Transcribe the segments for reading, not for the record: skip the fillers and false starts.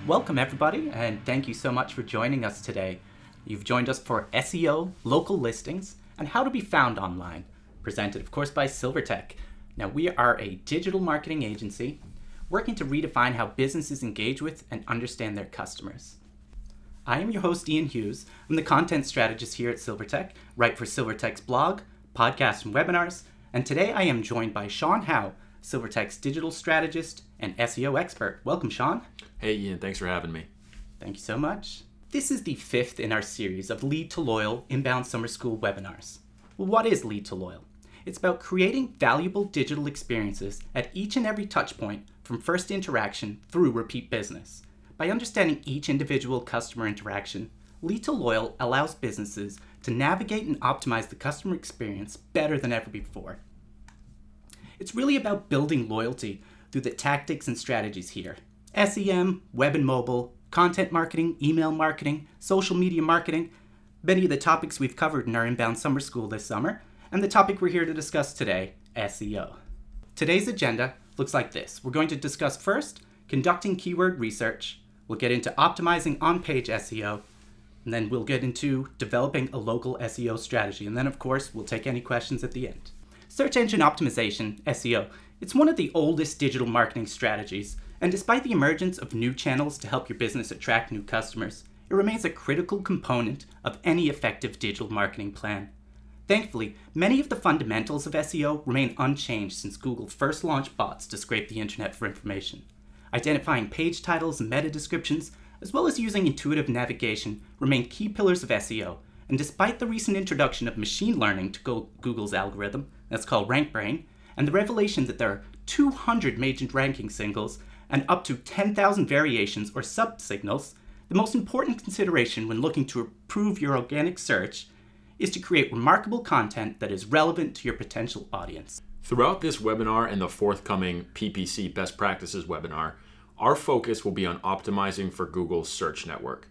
Welcome everybody, and thank you so much for joining us today. You've joined us for SEO, local listings, and how to be found online, presented of course by SilverTech. Now we are a digital marketing agency working to redefine how businesses engage with and understand their customers. I am your host Ian Hughes. I'm the content strategist here at SilverTech, write for SilverTech's blog, podcasts and webinars, and today I am joined by Sean Howe, SilverTech's digital strategist and SEO expert. Welcome, Sean. Hey Ian, thanks for having me. Thank you so much. This is the fifth in our series of Lead to Loyal Inbound Summer School webinars. Well, what is Lead to Loyal? It's about creating valuable digital experiences at each and every touch point from first interaction through repeat business. By understanding each individual customer interaction, Lead to Loyal allows businesses to navigate and optimize the customer experience better than ever before. It's really about building loyalty through the tactics and strategies here. SEM, web and mobile, content marketing, email marketing, social media marketing, many of the topics we've covered in our Inbound Summer School this summer, and the topic we're here to discuss today, SEO. Today's agenda looks like this. We're going to discuss first, conducting keyword research. We'll get into optimizing on-page SEO, and then we'll get into developing a local SEO strategy. And then of course, we'll take any questions at the end. Search engine optimization, SEO, it's one of the oldest digital marketing strategies, and despite the emergence of new channels to help your business attract new customers, it remains a critical component of any effective digital marketing plan. Thankfully, many of the fundamentals of SEO remain unchanged since Google first launched bots to scrape the internet for information. Identifying page titles and meta descriptions, as well as using intuitive navigation, remain key pillars of SEO, and despite the recent introduction of machine learning to Google's algorithm, that's called RankBrain, and the revelation that there are 200 major ranking singles and up to 10,000 variations or sub-signals, the most important consideration when looking to improve your organic search is to create remarkable content that is relevant to your potential audience. Throughout this webinar and the forthcoming PPC Best Practices webinar, our focus will be on optimizing for Google's search network.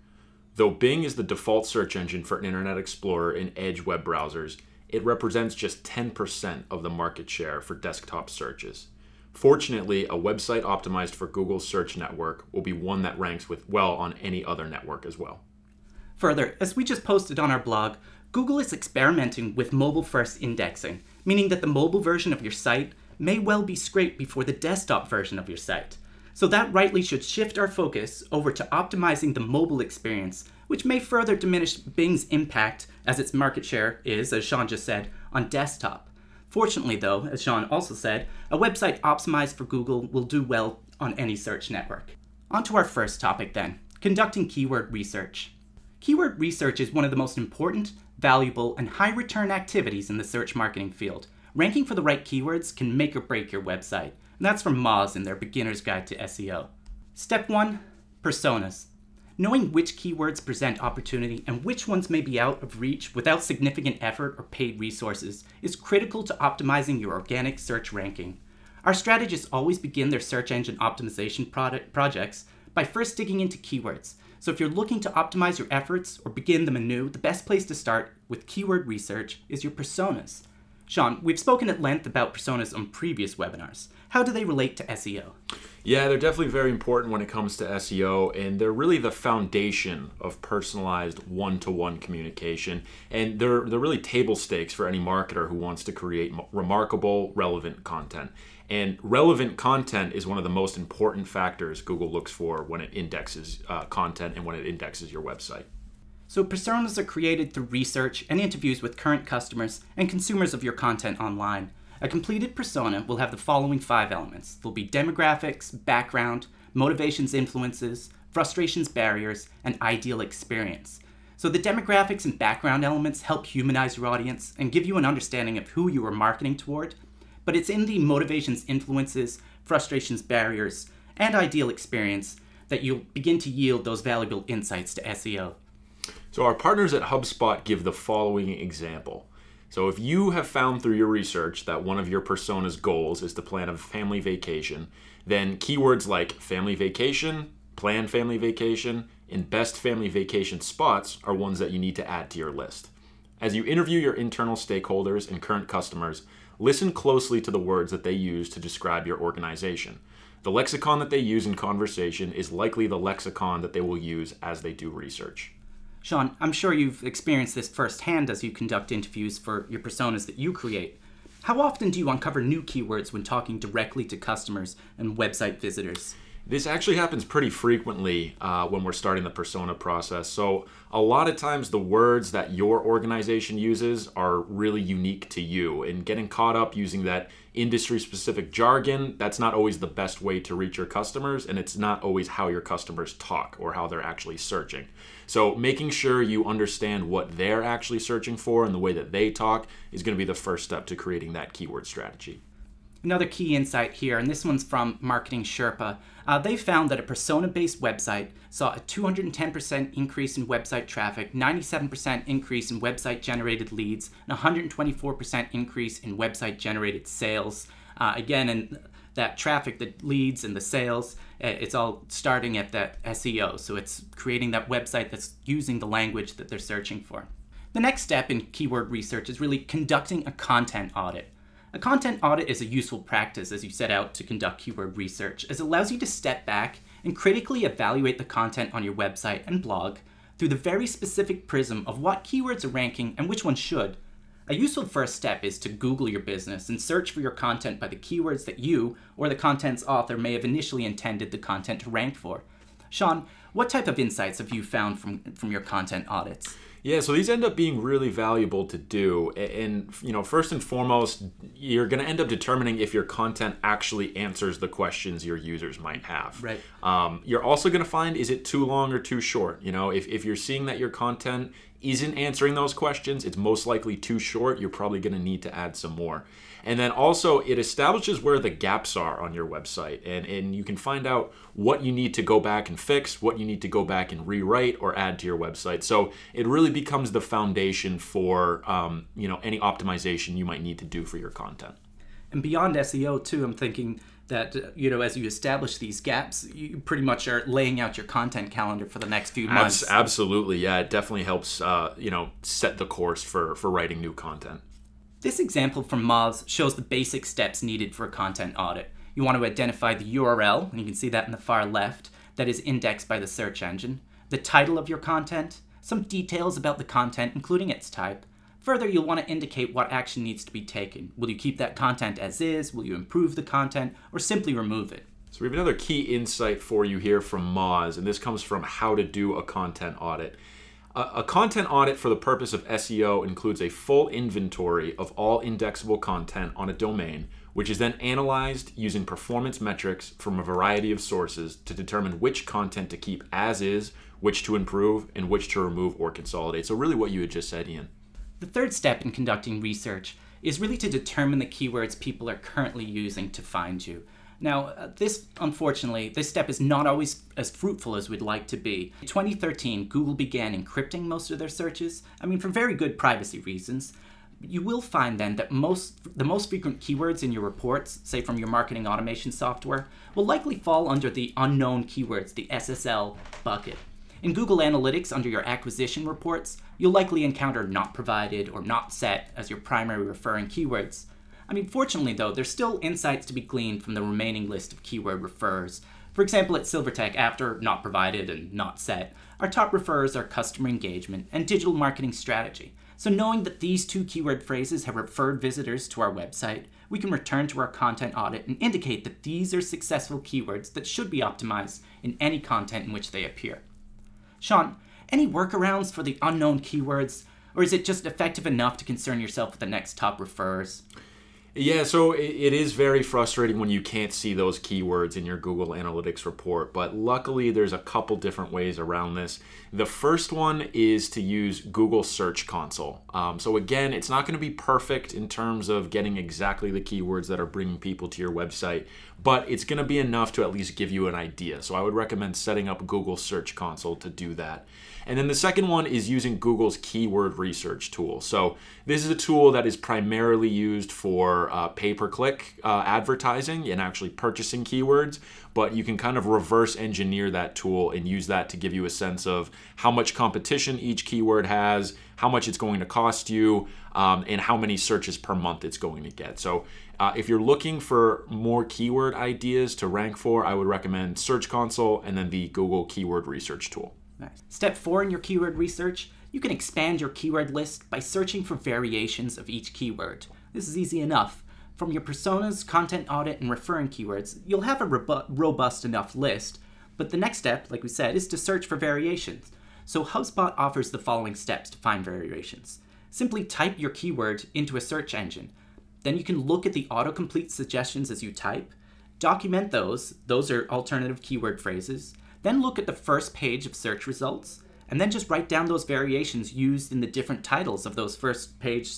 Though Bing is the default search engine for Internet Explorer and Edge web browsers, it represents just 10% of the market share for desktop searches. Fortunately, a website optimized for Google's search network will be one that ranks well on any other network as well. Further, as we just posted on our blog, Google is experimenting with mobile-first indexing, meaning that the mobile version of your site may well be scraped before the desktop version of your site. So that rightly should shift our focus over to optimizing the mobile experience, which may further diminish Bing's impact as its market share is, as Sean just said, on desktop. Fortunately though, as Sean also said, a website optimized for Google will do well on any search network. On to our first topic then, conducting keyword research. Keyword research is one of the most important, valuable, and high return activities in the search marketing field. Ranking for the right keywords can make or break your website, and that's from Moz in their Beginner's Guide to SEO. Step 1, personas. Knowing which keywords present opportunity and which ones may be out of reach without significant effort or paid resources is critical to optimizing your organic search ranking. Our strategists always begin their search engine optimization projects by first digging into keywords. So if you're looking to optimize your efforts or begin them anew, the best place to start with keyword research is your personas. Sean, we've spoken at length about personas on previous webinars. How do they relate to SEO? Yeah, they're definitely very important when it comes to SEO, and they're really the foundation of personalized one-to-one communication, and they're really table stakes for any marketer who wants to create remarkable, relevant content. And relevant content is one of the most important factors Google looks for when it indexes content and when it indexes your website. So personas are created through research and interviews with current customers and consumers of your content online. A completed persona will have the following 5 elements. There'll be demographics, background, motivations, influences, frustrations, barriers, and ideal experience. So the demographics and background elements help humanize your audience and give you an understanding of who you are marketing toward. But it's in the motivations, influences, frustrations, barriers, and ideal experience that you'll begin to yield those valuable insights to SEO. So our partners at HubSpot give the following example. So if you have found through your research that one of your persona's goals is to plan a family vacation, then keywords like family vacation, plan family vacation, and best family vacation spots are ones that you need to add to your list. As you interview your internal stakeholders and current customers, listen closely to the words that they use to describe your organization. The lexicon that they use in conversation is likely the lexicon that they will use as they do research. Sean, I'm sure you've experienced this firsthand as you conduct interviews for your personas that you create. How often do you uncover new keywords when talking directly to customers and website visitors? This actually happens pretty frequently when we're starting the persona process. So a lot of times the words that your organization uses are really unique to you, and getting caught up using that industry-specific jargon, that's not always the best way to reach your customers, and it's not always how your customers talk or how they're actually searching. So making sure you understand what they're actually searching for and the way that they talk is going to be the first step to creating that keyword strategy. Another key insight here, and this one's from Marketing Sherpa. They found that a persona-based website saw a 210% increase in website traffic, 97% increase in website-generated leads, and 124% increase in website-generated sales. Again, and that traffic, the leads, and the sales, it's all starting at that SEO. So it's creating that website that's using the language that they're searching for. The next step in keyword research is really conducting a content audit. A content audit is a useful practice as you set out to conduct keyword research, as it allows you to step back and critically evaluate the content on your website and blog through the very specific prism of what keywords are ranking and which ones should. A useful first step is to Google your business and search for your content by the keywords that you or the content's author may have initially intended the content to rank for. Sean, what type of insights have you found from your content audits? Yeah, so these end up being really valuable to do. And first and foremost, you're going to end up determining if your content actually answers the questions your users might have. Right. You're also going to find, is it too long or too short? If you're seeing that your content isn't answering those questions, it's most likely too short. You're probably going to need to add some more. And then also it establishes where the gaps are on your website, and you can find out what you need to go back and fix, what you need to go back and rewrite or add to your website. So it really becomes the foundation for any optimization you might need to do for your content. And beyond SEO too, I'm thinking that as you establish these gaps, you pretty much are laying out your content calendar for the next few months. Absolutely, yeah. It definitely helps set the course for writing new content. This example from Moz shows the basic steps needed for a content audit. You want to identify the URL, and you can see that in the far left, that is indexed by the search engine, the title of your content, some details about the content, including its type. Further, you'll want to indicate what action needs to be taken. Will you keep that content as is? Will you improve the content? Or simply remove it? So we have another key insight for you here from Moz, and this comes from How to Do a Content Audit. A content audit for the purpose of SEO includes a full inventory of all indexable content on a domain, which is then analyzed using performance metrics from a variety of sources to determine which content to keep as is, which to improve, and which to remove or consolidate. So really what you had just said, Ian. The third step in conducting research is really to determine the keywords people are currently using to find you. Now, unfortunately, this step is not always as fruitful as we'd like to be. In 2013, Google began encrypting most of their searches, for very good privacy reasons. You will find then that the most frequent keywords in your reports, say from your marketing automation software, will likely fall under the unknown keywords, the SSL bucket. In Google Analytics, under your acquisition reports, you'll likely encounter not provided or not set as your primary referring keywords. Fortunately though, there's still insights to be gleaned from the remaining list of keyword referrers. For example, at SilverTech, after not provided and not set, our top referrers are customer engagement and digital marketing strategy. So knowing that these two keyword phrases have referred visitors to our website, we can return to our content audit and indicate that these are successful keywords that should be optimized in any content in which they appear. Sean, any workarounds for the unknown keywords, or is it just effective enough to concern yourself with the next top referrers? Yeah, so it is very frustrating when you can't see those keywords in your Google Analytics report, but luckily there's a couple different ways around this. The first one is to use Google Search Console. So again, it's not going to be perfect in terms of getting exactly the keywords that are bringing people to your website, but it's going to be enough to at least give you an idea. So I would recommend setting up Google Search Console to do that. And then the second one is using Google's keyword research tool. So this is a tool that is primarily used for for pay-per-click advertising and actually purchasing keywords, but you can kind of reverse engineer that tool and use that to give you a sense of how much competition each keyword has, how much it's going to cost you, and how many searches per month it's going to get. So if you're looking for more keyword ideas to rank for, I would recommend Search Console and then the Google Keyword Research tool. Nice. Step 4 in your keyword research, you can expand your keyword list by searching for variations of each keyword. This is easy enough. From your personas, content audit, and referring keywords, you'll have a robust enough list, but the next step, like we said, is to search for variations. So HubSpot offers the following steps to find variations. Simply type your keyword into a search engine. Then you can look at the autocomplete suggestions as you type, document those are alternative keyword phrases, then look at the first page of search results, and then just write down those variations used in the different titles of those first page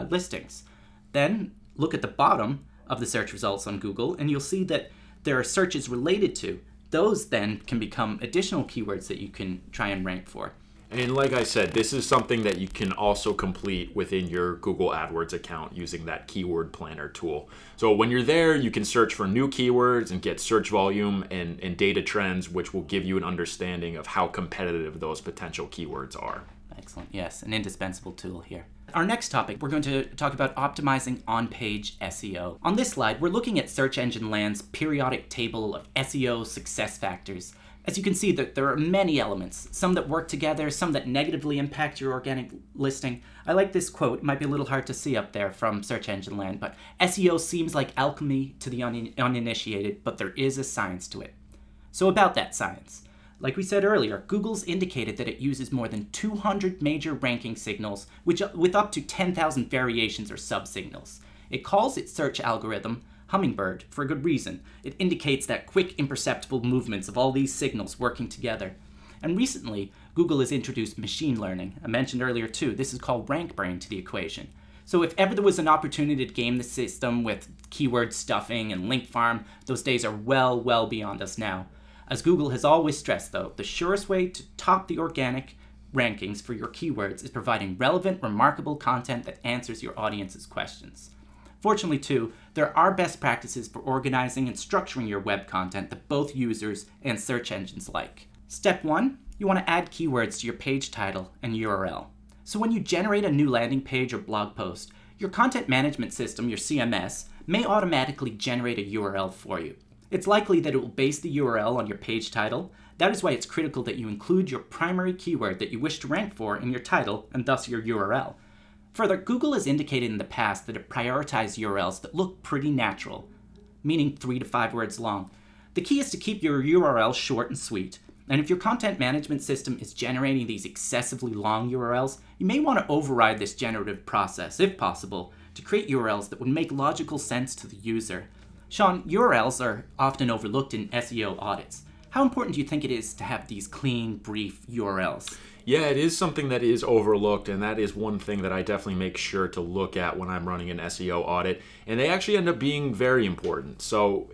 listings. Then look at the bottom of the search results on Google, and you'll see that there are searches related to. Those then can become additional keywords that you can try and rank for. And like I said, this is something that you can also complete within your Google AdWords account using that keyword planner tool. So when you're there, you can search for new keywords and get search volume and data trends, which will give you an understanding of how competitive those potential keywords are. Excellent. Yes, an indispensable tool here. Our next topic, we're going to talk about optimizing on-page SEO. On this slide, we're looking at Search Engine Land's periodic table of SEO success factors. As you can see, there are many elements, some that work together, some that negatively impact your organic listing. I like this quote. It might be a little hard to see up there from Search Engine Land, but SEO seems like alchemy to the uninitiated, but there is a science to it. So about that science. Like we said earlier, Google's indicated that it uses more than 200 major ranking signals, with up to 10,000 variations or sub-signals. It calls its search algorithm Hummingbird for a good reason. It indicates that quick, imperceptible movements of all these signals working together. And recently, Google has introduced machine learning. I mentioned earlier too, this is called RankBrain to the equation. So if ever there was an opportunity to game the system with keyword stuffing and link farm, those days are well beyond us now. As Google has always stressed though, the surest way to top the organic rankings for your keywords is providing relevant, remarkable content that answers your audience's questions. Fortunately too, there are best practices for organizing and structuring your web content that both users and search engines like. Step 1, you want to add keywords to your page title and URL. So when you generate a new landing page or blog post, your content management system, your CMS, may automatically generate a URL for you. It's likely that it will base the URL on your page title. That is why it's critical that you include your primary keyword that you wish to rank for in your title and thus your URL. Further, Google has indicated in the past that it prioritizes URLs that look pretty natural, meaning 3 to 5 words long. The key is to keep your URL short and sweet, and if your content management system is generating these excessively long URLs, you may want to override this generative process, if possible, to create URLs that would make logical sense to the user. Sean, URLs are often overlooked in SEO audits. How important do you think it is to have these clean, brief URLs? Yeah, it is something that is overlooked, and that is one thing that I definitely make sure to look at when I'm running an SEO audit, and they actually end up being very important. So,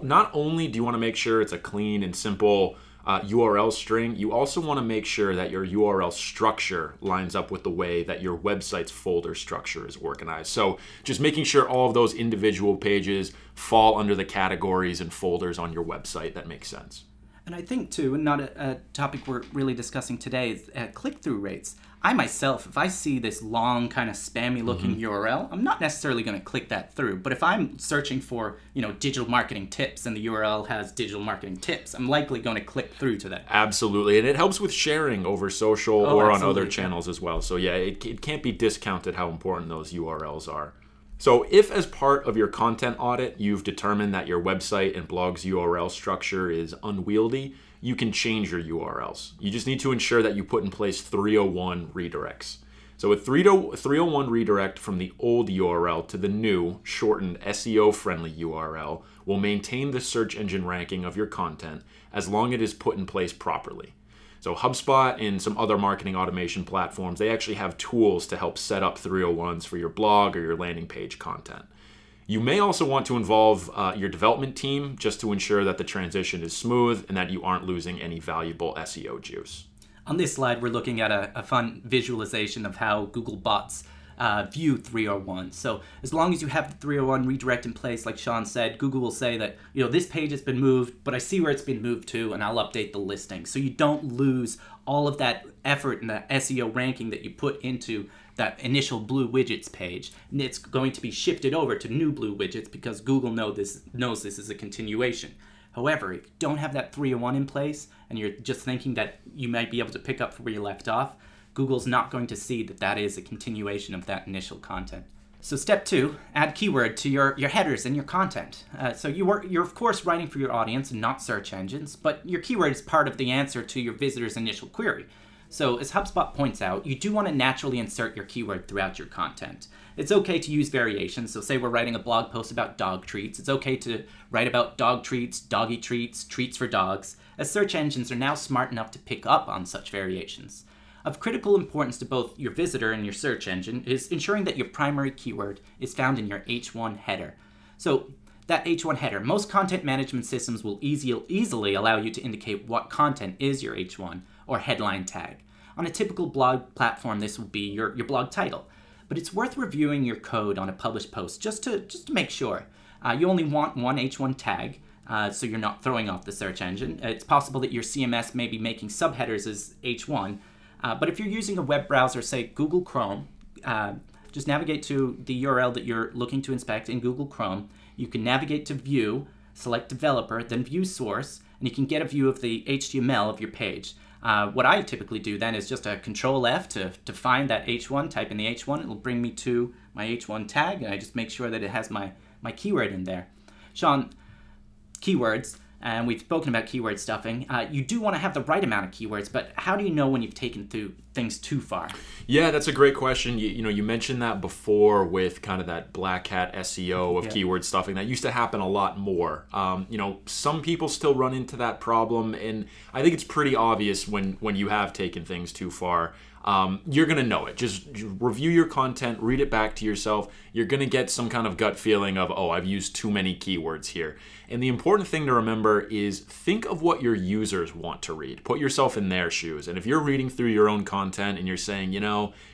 not only do you want to make sure it's a clean and simple URL string, you also want to make sure that your URL structure lines up with the way that your website's folder structure is organized. So just making sure all of those individual pages fall under the categories and folders on your website that makes sense. And I think too, and not a topic we're really discussing today, is click-through rates. I myself, if I see this long kind of spammy looking URL, I'm not necessarily going to click that through. But if I'm searching for, digital marketing tips and the URL has digital marketing tips, I'm likely going to click through to that. Absolutely. And it helps with sharing over social or on other channels as well. So yeah, it can't be discounted how important those URLs are. So if as part of your content audit, you've determined that your website and blog's URL structure is unwieldy, you can change your URLs. You just need to ensure that you put in place 301 redirects. So a 301 redirect from the old URL to the new, shortened SEO-friendly URL will maintain the search engine ranking of your content as long as it is put in place properly. So HubSpot and some other marketing automation platforms, they actually have tools to help set up 301s for your blog or your landing page content. You may also want to involve your development team just to ensure that the transition is smooth and that you aren't losing any valuable SEO juice. On this slide, we're looking at a fun visualization of how Google bots view 301. So as long as you have the 301 redirect in place, like Sean said, Google will say that, this page has been moved, but I see where it's been moved to, and I'll update the listing. So you don't lose all of that effort and that SEO ranking that you put into that initial blue widgets page, and it's going to be shifted over to new blue widgets because Google knows this is a continuation. However, if you don't have that 301 in place and you're just thinking that you might be able to pick up where you left off, Google's not going to see that that is a continuation of that initial content. So step 2, add keyword to your headers and your content. So you're of course writing for your audience and not search engines, but your keyword is part of the answer to your visitor's initial query. So as HubSpot points out, you do want to naturally insert your keyword throughout your content. It's okay to use variations. So say we're writing a blog post about dog treats. It's okay to write about dog treats, doggy treats, treats for dogs, as search engines are now smart enough to pick up on such variations. Of critical importance to both your visitor and your search engine is ensuring that your primary keyword is found in your H1 header. So that H1 header, most content management systems will easily allow you to indicate what content is your H1 or headline tag. On a typical blog platform, this will be your blog title. But it's worth reviewing your code on a published post just to make sure. You only want one H1 tag, so you're not throwing off the search engine. It's possible that your CMS may be making subheaders as H1, but if you're using a web browser, say Google Chrome, just navigate to the URL that you're looking to inspect in Google Chrome. You can navigate to View, select Developer, then View Source, and you can get a view of the HTML of your page. What I typically do then is just a Control F to find that H1, type in the H1, it'll bring me to my H1 tag, and I just make sure that it has my keyword in there. Sean, keywords, and we've spoken about keyword stuffing. You do want to have the right amount of keywords, but how do you know when you've taken things too far? Yeah, that's a great question. You mentioned that before with kind of that black hat SEO of keyword stuffing. That used to happen a lot more. Some people still run into that problem, and I think it's pretty obvious when you have taken things too far. You're going to know it. Just review your content, read it back to yourself. You're going to get some kind of gut feeling of, oh, I've used too many keywords here. And the important thing to remember is think of what your users want to read. Put yourself in their shoes. And if you're reading through your own content and you're saying,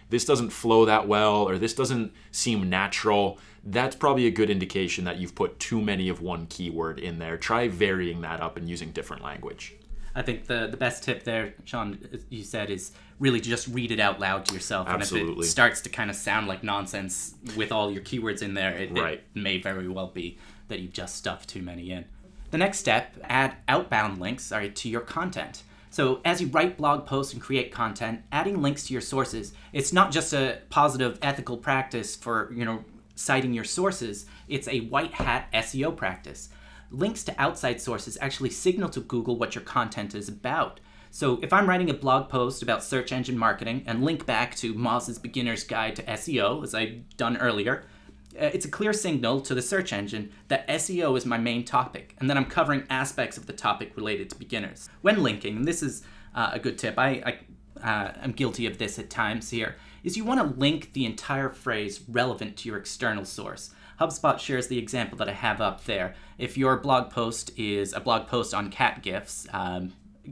this doesn't flow that well, or this doesn't seem natural, that's probably a good indication that you've put too many of one keyword in there. Try varying that up and using different language. I think the best tip there, Sean, you said, is really just read it out loud to yourself. Absolutely. And if it starts to kind of sound like nonsense with all your keywords in there, it may very well be that you've just stuffed too many in. The next step, add outbound links to your content. So as you write blog posts and create content, adding links to your sources, it's not just a positive ethical practice for citing your sources, it's a white hat SEO practice. Links to outside sources actually signal to Google what your content is about. So if I'm writing a blog post about search engine marketing and link back to Moz's Beginner's Guide to SEO, as I've done earlier, it's a clear signal to the search engine that SEO is my main topic and that I'm covering aspects of the topic related to beginners. When linking, and this is a good tip, I'm guilty of this at times here, is you want to link the entire phrase relevant to your external source. HubSpot shares the example that I have up there. If your blog post is a blog post on cat GIFs,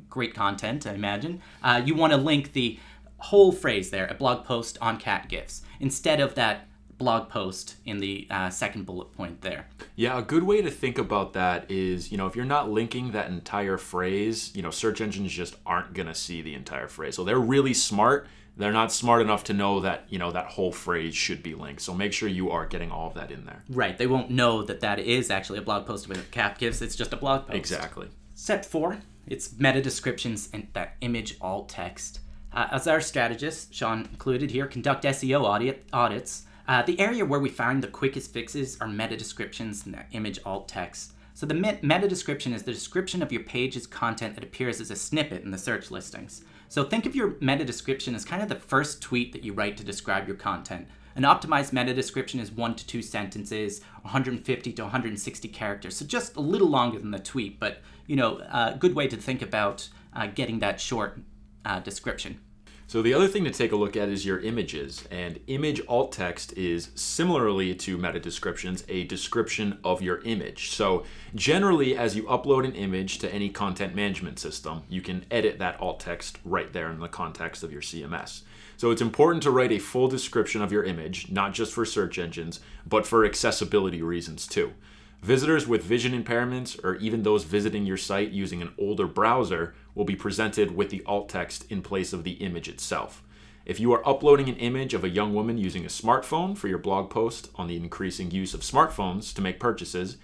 great content, I imagine, you want to link the whole phrase there, a blog post on cat GIFs, instead of that blog post in the second bullet point there. Yeah, a good way to think about that is, if you're not linking that entire phrase, search engines just aren't going to see the entire phrase. So they're really smart. They're not smart enough to know that, that whole phrase should be linked. So make sure you are getting all of that in there. Right. They won't know that that is actually a blog post with cat GIFs. It's just a blog post. Exactly. Step 4, it's meta descriptions and that image alt text. As our strategist, Sean included here, conduct SEO audits. The area where we find the quickest fixes are meta descriptions and that image alt text. So the meta description is the description of your page's content that appears as a snippet in the search listings. So think of your meta description as kind of the first tweet that you write to describe your content. An optimized meta description is 1 to 2 sentences, 150 to 160 characters. So just a little longer than the tweet, but a good way to think about getting that short description. So the other thing to take a look at is your images, and image alt text is similarly to meta descriptions, a description of your image. So generally, as you upload an image to any content management system, you can edit that alt text right there in the context of your CMS. So it's important to write a full description of your image, not just for search engines, but for accessibility reasons too. Visitors with vision impairments, or even those visiting your site using an older browser, will be presented with the alt text in place of the image itself. If you are uploading an image of a young woman using a smartphone for your blog post on the increasing use of smartphones to make purchases,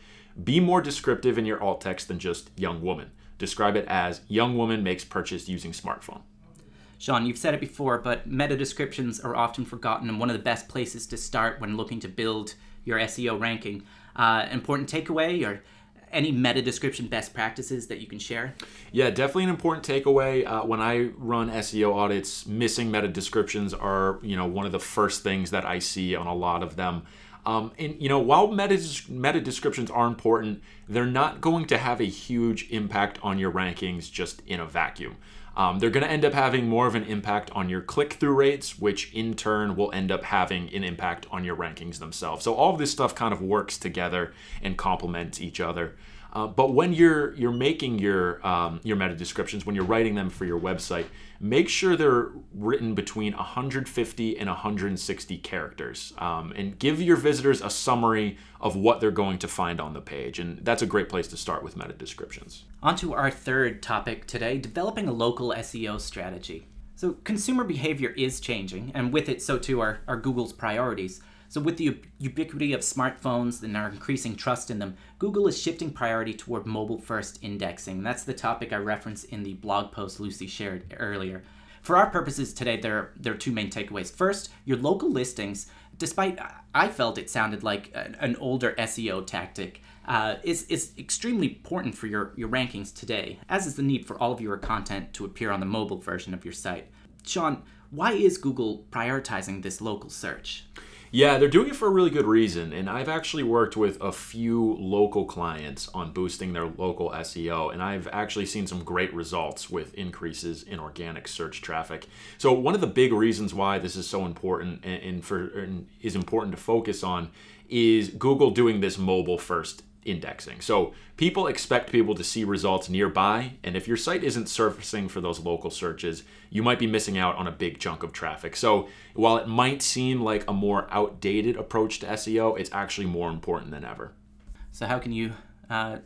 be more descriptive in your alt text than just young woman. Describe it as young woman makes purchase using smartphone. Sean, you've said it before, but meta descriptions are often forgotten and one of the best places to start when looking to build your SEO ranking. Important takeaway or any meta description best practices that you can share? Yeah, definitely an important takeaway. When I run SEO audits, missing meta descriptions are, one of the first things that I see on a lot of them. While meta descriptions are important, they're not going to have a huge impact on your rankings just in a vacuum. They're going to end up having more of an impact on your click-through rates, which in turn will end up having an impact on your rankings themselves. So all of this stuff kind of works together and complements each other. But when you're making your meta descriptions, when you're writing them for your website, make sure they're written between 150 and 160 characters, and give your visitors a summary of what they're going to find on the page. And that's a great place to start with meta descriptions. On to our third topic today, developing a local SEO strategy. So consumer behavior is changing, and with it, so too are Google's priorities. So with the ubiquity of smartphones and our increasing trust in them, Google is shifting priority toward mobile-first indexing. That's the topic I referenced in the blog post Lucy shared earlier. For our purposes today, there are two main takeaways. First, your local listings, despite I felt it sounded like an older SEO tactic, is extremely important for your rankings today, as is the need for all of your content to appear on the mobile version of your site. Sean, why is Google prioritizing this local search? Yeah, they're doing it for a really good reason, and I've actually worked with a few local clients on boosting their local SEO, and I've actually seen some great results with increases in organic search traffic. So one of the big reasons why this is so important and is important to focus on is Google doing this mobile-first indexing. So people expect people to see results nearby, and if your site isn't surfacing for those local searches, you might be missing out on a big chunk of traffic. So while it might seem like a more outdated approach to SEO, it's actually more important than ever. So how can you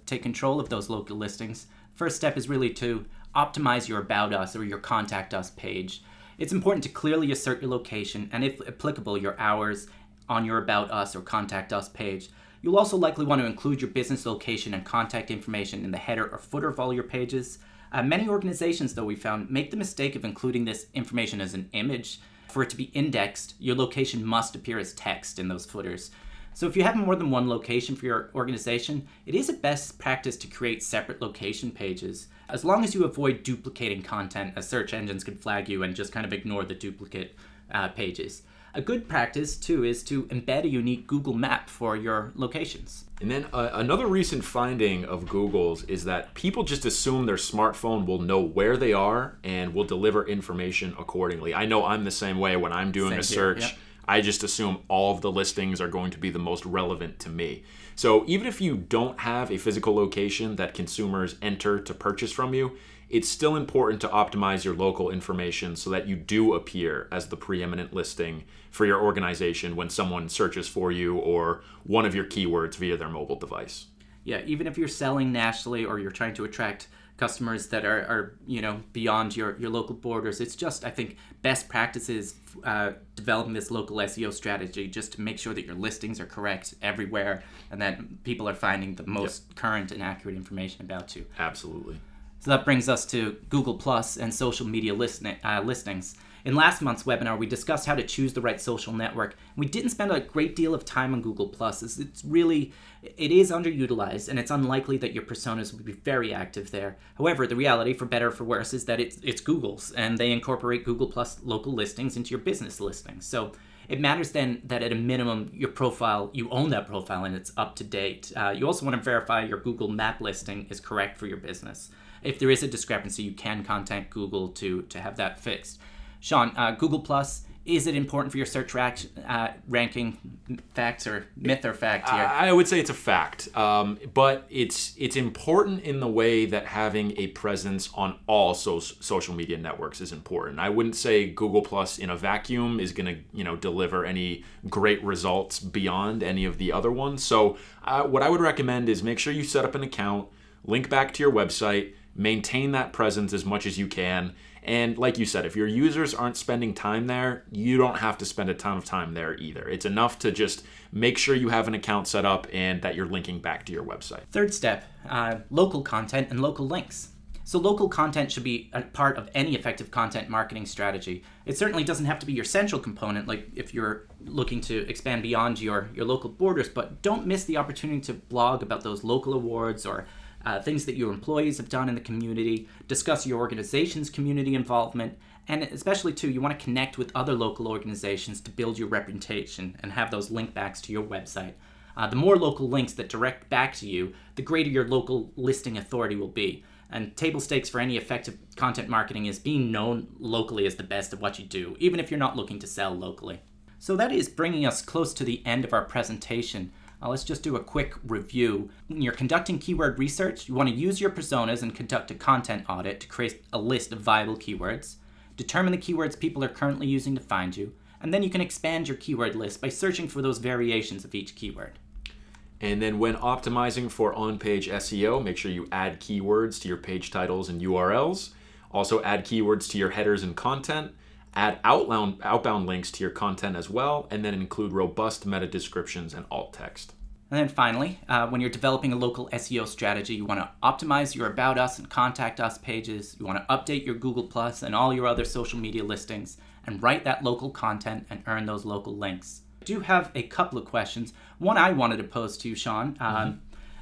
take control of those local listings? First step is really to optimize your About Us or your Contact Us page. It's important to clearly assert your location and, if applicable, your hours on your About Us or Contact Us page. You'll also likely want to include your business location and contact information in the header or footer of all your pages. Many organizations, though, we found, make the mistake of including this information as an image. For it to be indexed, your location must appear as text in those footers. So if you have more than one location for your organization, it is a best practice to create separate location pages, as long as you avoid duplicating content, as search engines can flag you and just kind of ignore the duplicate pages. A good practice, too, is to embed a unique Google map for your locations. And then another recent finding of Google's is that people just assume their smartphone will know where they are and will deliver information accordingly. I know I'm the same way when I'm doing a search. Yep. I just assume all of the listings are going to be the most relevant to me. So even if you don't have a physical location that consumers enter to purchase from you, it's still important to optimize your local information so that you do appear as the preeminent listing for your organization when someone searches for you or one of your keywords via their mobile device. Yeah, even if you're selling nationally or you're trying to attract customers that are beyond your local borders, it's just, I think, best practices developing this local SEO strategy just to make sure that your listings are correct everywhere and that people are finding the most current and accurate information about you. Absolutely. So that brings us to Google Plus and social media listings. In last month's webinar, we discussed how to choose the right social network. We didn't spend a great deal of time on Google Plus. It is underutilized, and it's unlikely that your personas will be very active there. However, the reality, for better or for worse, is that it's Google's, and they incorporate Google Plus local listings into your business listings. So it matters then that at a minimum, your profile, you own that profile and it's up to date. You also want to verify your Google Map listing is correct for your business. If there is a discrepancy, you can contact Google to have that fixed. Sean, Google Plus Is it important for your search ranking? Facts or myth or fact here? I would say it's a fact, but it's important in the way that having a presence on all social media networks is important. I wouldn't say Google Plus in a vacuum is going to deliver any great results beyond any of the other ones. So what I would recommend is make sure you set up an account, link back to your website, maintain that presence as much as you can. And like you said, if your users aren't spending time there, you don't have to spend a ton of time there either. It's enough to just make sure you have an account set up and that you're linking back to your website. Third step, local content and local links. So local content should be a part of any effective content marketing strategy. It certainly doesn't have to be your central component, like if you're looking to expand beyond your local borders, but don't miss the opportunity to blog about those local awards or things that your employees have done in the community, discuss your organization's community involvement, and especially too, you want to connect with other local organizations to build your reputation and have those link backs to your website. The more local links that direct back to you, the greater your local listing authority will be. And table stakes for any effective content marketing is being known locally as the best at what you do, even if you're not looking to sell locally. So that is bringing us close to the end of our presentation. Let's just do a quick review. When you're conducting keyword research, you want to use your personas and conduct a content audit to create a list of viable keywords. Determine the keywords people are currently using to find you, and then you can expand your keyword list by searching for those variations of each keyword. And then when optimizing for on-page SEO, make sure you add keywords to your page titles and URLs. Also add keywords to your headers and content. Add outbound links to your content as well, and then include robust meta descriptions and alt text. And then finally, when you're developing a local SEO strategy, you want to optimize your About Us and Contact Us pages. You want to update your Google Plus and all your other social media listings, and write that local content and earn those local links. I do have a couple of questions. One I wanted to pose to you, Sean,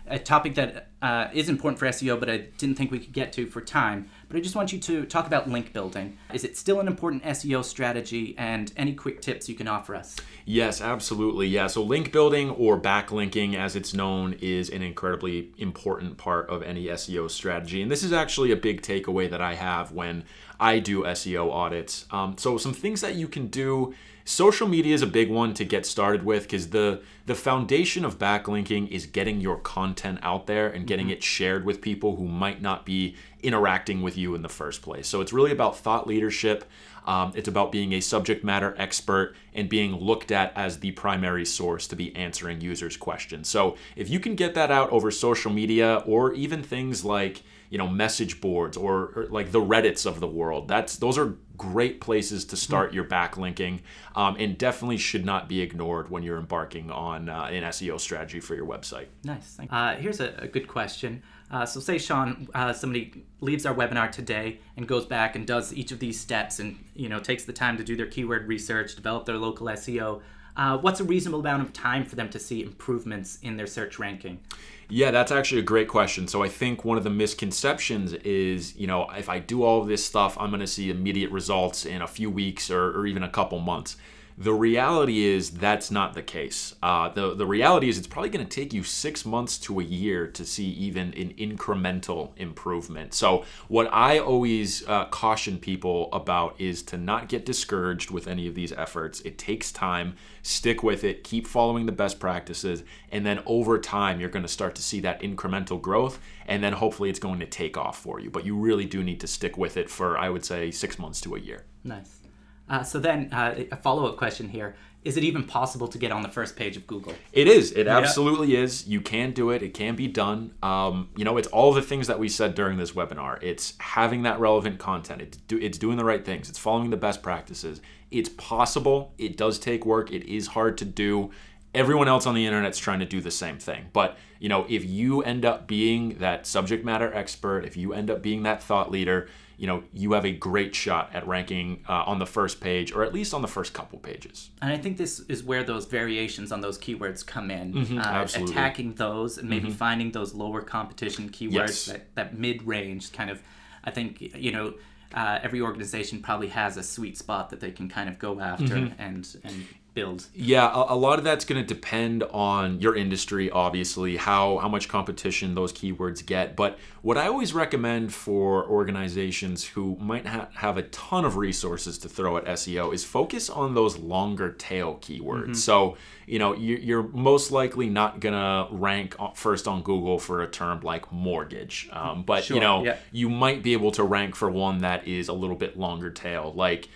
a topic that is important for SEO, but I didn't think we could get to for time. But I just want you to talk about link building. Is it still an important SEO strategy, and any quick tips you can offer us? Yes, absolutely. Yeah, so link building, or backlinking as it's known, is an incredibly important part of any SEO strategy. And this is actually a big takeaway that I have when I do SEO audits. So some things that you can do. Social media is a big one to get started with, because the foundation of backlinking is getting your content out there and getting it shared with people who might not be interacting with you in the first place. So it's really about thought leadership. It's about being a subject matter expert and being looked at as the primary source to be answering users' questions. So if you can get that out over social media, or even things like message boards or like the Reddits of the world, those are great places to start your backlinking, and definitely should not be ignored when you're embarking on an SEO strategy for your website. Nice. Here's a good question. So say, Sean, somebody leaves our webinar today and goes back and does each of these steps and takes the time to do their keyword research, develop their local SEO. What's a reasonable amount of time for them to see improvements in their search ranking? Yeah, that's actually a great question. So I think one of the misconceptions is, if I do all of this stuff, I'm going to see immediate results in a few weeks or even a couple months. The reality is that's not the case. The reality is it's probably going to take you 6 months to a year to see even an incremental improvement. So what I always caution people about is to not get discouraged with any of these efforts. It takes time. Stick with it. Keep following the best practices. And then over time, you're going to start to see that incremental growth. And then hopefully it's going to take off for you. But you really do need to stick with it for, I would say, 6 months to a year. Nice. So then a follow-up question here. Is it even possible to get on the first page of Google? It is. It absolutely is. You can do it. It can be done. It's all the things that we said during this webinar. It's having that relevant content. It's doing the right things. It's following the best practices. It's possible. It does take work. It is hard to do. Everyone else on the internet's trying to do the same thing. But, if you end up being that subject matter expert, if you end up being that thought leader, you have a great shot at ranking on the first page, or at least on the first couple pages. And I think this is where those variations on those keywords come in. Absolutely. Attacking those and maybe finding those lower competition keywords, that mid-range kind of, I think, every organization probably has a sweet spot that they can kind of go after and build? Yeah, a lot of that's going to depend on your industry, obviously, how much competition those keywords get. But what I always recommend for organizations who might have a ton of resources to throw at SEO is focus on those longer tail keywords. So, you're most likely not going to rank first on Google for a term like mortgage. But, you might be able to rank for one that is a little bit longer tail, like,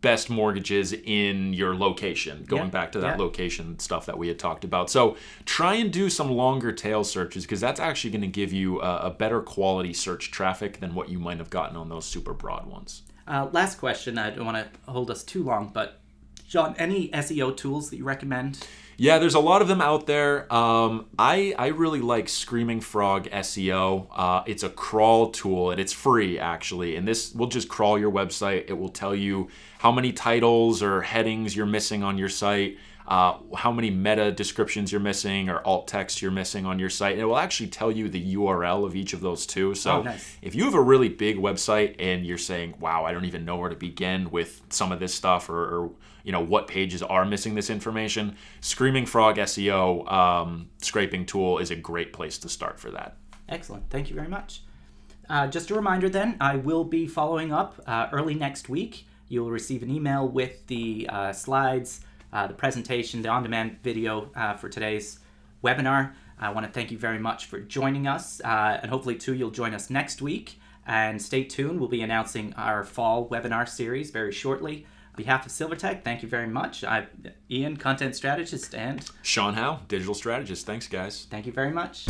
best mortgages in your location, going back to that location stuff that we had talked about. So try and do some longer tail searches, because that's actually going to give you a better quality search traffic than what you might have gotten on those super broad ones. Last question. I don't want to hold us too long, but John, any SEO tools that you recommend? Yeah, there's a lot of them out there. I really like Screaming Frog SEO. It's a crawl tool, and it's free, actually. And this will just crawl your website. It will tell you how many titles or headings you're missing on your site, how many meta descriptions you're missing or alt text you're missing on your site. And it will actually tell you the URL of each of those too. So if you have a really big website and you're saying, wow, I don't even know where to begin with some of this stuff, or what pages are missing this information, Screaming Frog SEO scraping tool is a great place to start for that. Excellent. Thank you very much. Just a reminder then, I will be following up early next week. You'll receive an email with the slides, the presentation, the on-demand video for today's webinar. I want to thank you very much for joining us, and hopefully too you'll join us next week. And stay tuned, we'll be announcing our fall webinar series very shortly. On behalf of SilverTech, thank you very much. I'm Ian, content strategist, and Sean Howe, digital strategist. Thanks, guys. Thank you very much.